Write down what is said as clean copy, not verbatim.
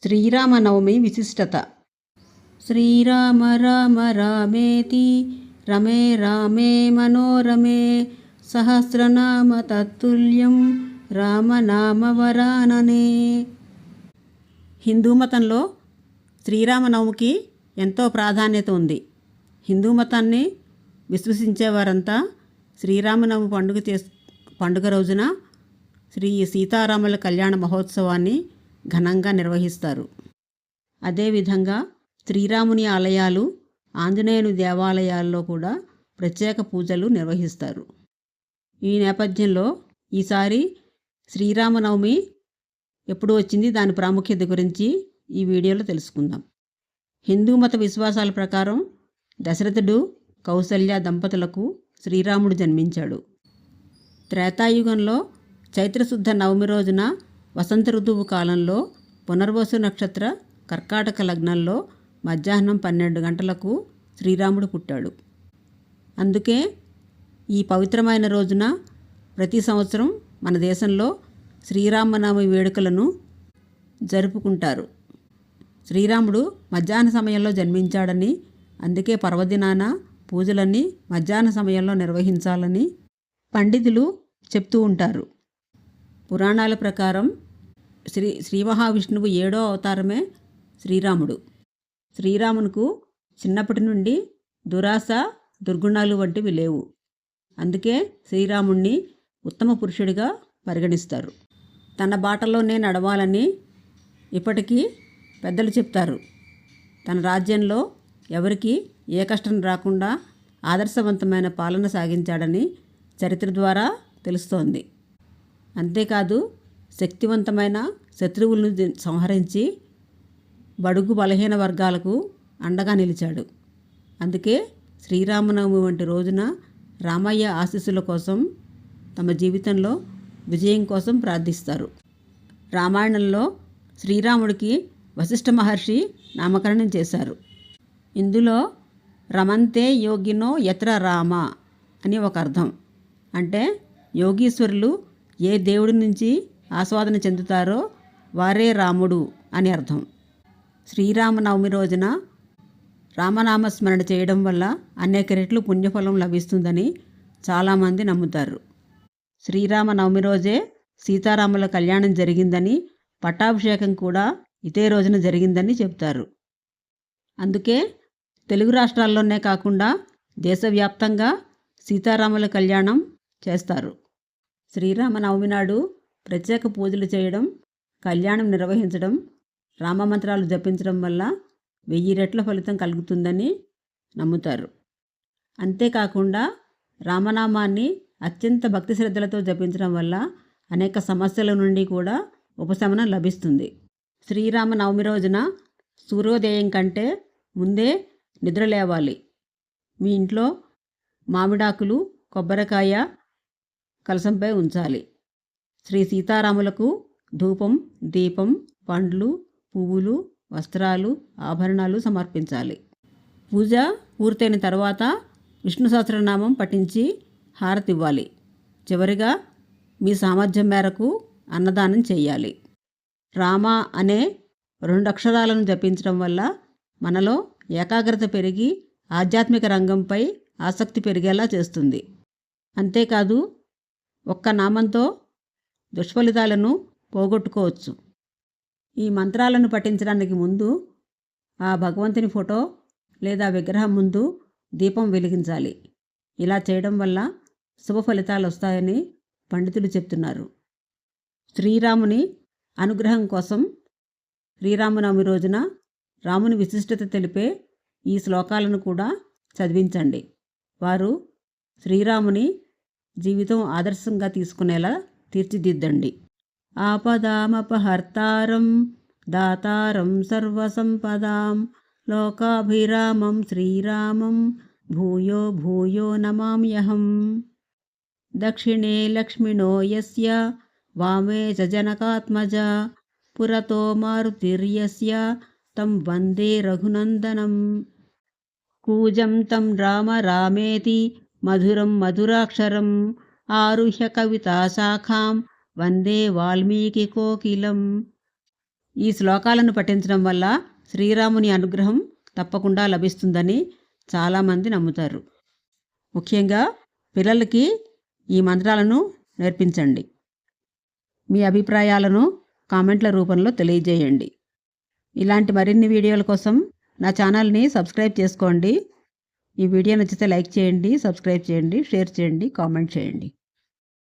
శ్రీరామనవమి విశిష్టత. శ్రీరామ రామ రామేతి రమే రామే మనోరమే సహస్రనామ తత్తుల్యం రామనామవరాననే. హిందూ మతంలో శ్రీరామనవమికి ఎంతో ప్రాధాన్యత ఉంది. హిందూ మతాన్ని విశ్వసించేవారంతా శ్రీరామనవమి పండుగ రోజున శ్రీ సీతారాముల కళ్యాణ మహోత్సవాన్ని ఘనంగా నిర్వహిస్తారు. అదేవిధంగా శ్రీరాముని ఆలయాలు, ఆంజనేయుని దేవాలయాల్లో కూడా ప్రత్యేక పూజలు నిర్వహిస్తారు. ఈ నేపథ్యంలో ఈసారి శ్రీరామనవమి ఎప్పుడు వచ్చింది, దాని ప్రాముఖ్యత గురించి ఈ వీడియోలో తెలుసుకుందాం. హిందూ మత విశ్వాసాల ప్రకారం దశరథుడు, కౌసల్య దంపతులకు శ్రీరాముడు జన్మించాడు. త్రేతాయుగంలో చైత్రశుద్ధ నవమి రోజున వసంత ఋతువు కాలంలో పునర్వసు నక్షత్ర కర్కాటక లగ్నంలో మధ్యాహ్నం 12 గంటలకు శ్రీరాముడు పుట్టాడు. అందుకే ఈ పవిత్రమైన రోజున ప్రతి సంవత్సరం మన దేశంలో శ్రీరామనవమి వేడుకలను జరుపుకుంటారు. శ్రీరాముడు మధ్యాహ్న సమయంలో జన్మించాడని, అందుకే పర్వదినాన పూజలన్నీ మధ్యాహ్న సమయంలో నిర్వహించాలని పండితులు చెప్తూ ఉంటారు. పురాణాల ప్రకారం శ్రీ మహావిష్ణువు 7వ అవతారమే శ్రీరాముడు. శ్రీరామునికి చిన్నప్పటి నుండి దురాశ, దుర్గుణాలు వంటివి లేవు. అందుకే శ్రీరాముణ్ణి ఉత్తమ పురుషుడిగా పరిగణిస్తారు. తన బాటలోనే నడవాలని ఇప్పటికీ పెద్దలు చెప్తారు. తన రాజ్యంలో ఎవరికి ఏ కష్టం రాకుండా ఆదర్శవంతమైన పాలన సాగించాడని చరిత్ర ద్వారా తెలుస్తోంది. అంతేకాదు శక్తివంతమైన శత్రువులను సంహరించి బడుగు బలహీన వర్గాలకు అండగా నిలిచాడు. అందుకే శ్రీరామనవమి వంటి రోజున రామయ్య ఆశీస్సుల కోసం, తమ జీవితంలో విజయం కోసం ప్రార్థిస్తారు. రామాయణంలో శ్రీరాముడికి వశిష్ఠ మహర్షి నామకరణం చేశారు. ఇందులో రమంతే యోగినో యత్ర రామ అని ఒక అర్థం. అంటే యోగీశ్వరులు ఏ దేవుడి నుంచి ఆస్వాదన చెందుతారో వారే రాముడు అని అర్థం. శ్రీరామనవమి రోజున రామనామస్మరణ చేయడం వల్ల అనేక రెట్లు పుణ్యఫలం లభిస్తుందని చాలామంది నమ్ముతారు. శ్రీరామనవమి రోజే సీతారాముల కళ్యాణం జరిగిందని, పట్టాభిషేకం కూడా ఇదే రోజున జరిగిందని చెప్తారు. అందుకే తెలుగు రాష్ట్రాల్లోనే కాకుండా దేశవ్యాప్తంగా సీతారాముల కళ్యాణం చేస్తారు. శ్రీరామనవమి నాడు ప్రత్యేక పూజలు చేయడం, కళ్యాణం నిర్వహించడం, రామమంత్రాలు జపించడం వల్ల 1000 రెట్ల ఫలితం కలుగుతుందని నమ్ముతారు. అంతేకాకుండా రామనామాన్ని అత్యంత భక్తి శ్రద్ధలతో జపించడం వల్ల అనేక సమస్యల నుండి కూడా ఉపశమనం లభిస్తుంది. శ్రీరామనవమి రోజున సూర్యోదయం కంటే ముందే నిద్ర లేవాలి. మీ ఇంట్లో మామిడాకులు, కొబ్బరికాయ కలశంపై ఉంచాలి. శ్రీ సీతారాములకు ధూపం, దీపం, పండ్లు, పువ్వులు, వస్త్రాలు, ఆభరణాలు సమర్పించాలి. పూజ పూర్తయిన తర్వాత విష్ణు సహస్రనామం పఠించి హారతివ్వాలి. చివరిగా మీ సామర్థ్యం మేరకు అన్నదానం చేయాలి. రామ అనే 2 అక్షరాలను జపించడం వల్ల మనలో ఏకాగ్రత పెరిగి ఆధ్యాత్మిక రంగంపై ఆసక్తి పెరిగేలా చేస్తుంది. అంతేకాదు ఒక్క నామంతో దుష్ఫలితాలను పోగొట్టుకోవచ్చు. ఈ మంత్రాలను పఠించడానికి ముందు ఆ భగవంతుని ఫోటో లేదా విగ్రహం ముందు దీపం వెలిగించాలి. ఇలా చేయడం వల్ల శుభ ఫలితాలు వస్తాయని పండితులు చెప్తున్నారు. శ్రీరాముని అనుగ్రహం కోసం శ్రీరామనవమి రోజున రాముని విశిష్టత తెలిపే ఈ శ్లోకాలను కూడా చదివించండి. వారు శ్రీరాముని జీవితం ఆదర్శంగా తీసుకునేలా తీర్చిదిద్దండి. ఆపదామపహర్తారం దాతారం సర్వసంపదాం లోకాభిరామం శ్రీరామం భూయో భూయో నమామ్యహం. దక్షిణే లక్ష్మిణో యస్య వామే చ జనకాత్మజ పురతో మారుతిర్యస్య తం వందే రఘునందనం. కూజం తం రామ రామేతి మధురం మధురాక్షరం ఆరుహ్య కవితా శాఖాం వందే వాల్మీకి కోకిలం. ఈ శ్లోకాలను పఠించడం వల్ల శ్రీరాముని అనుగ్రహం తప్పకుండా లభిస్తుందని చాలామంది నమ్ముతారు. ముఖ్యంగా పిల్లలకి ఈ మంత్రాలను నేర్పించండి. మీ అభిప్రాయాలను కామెంట్ల రూపంలో తెలియజేయండి. ఇలాంటి మరిన్ని వీడియోల కోసం నా ఛానల్ని సబ్స్క్రైబ్ చేసుకోండి. ఈ వీడియో నచ్చితే లైక్ చేయండి, సబ్స్క్రైబ్ చేయండి, షేర్ చేయండి, కామెంట్ చేయండి.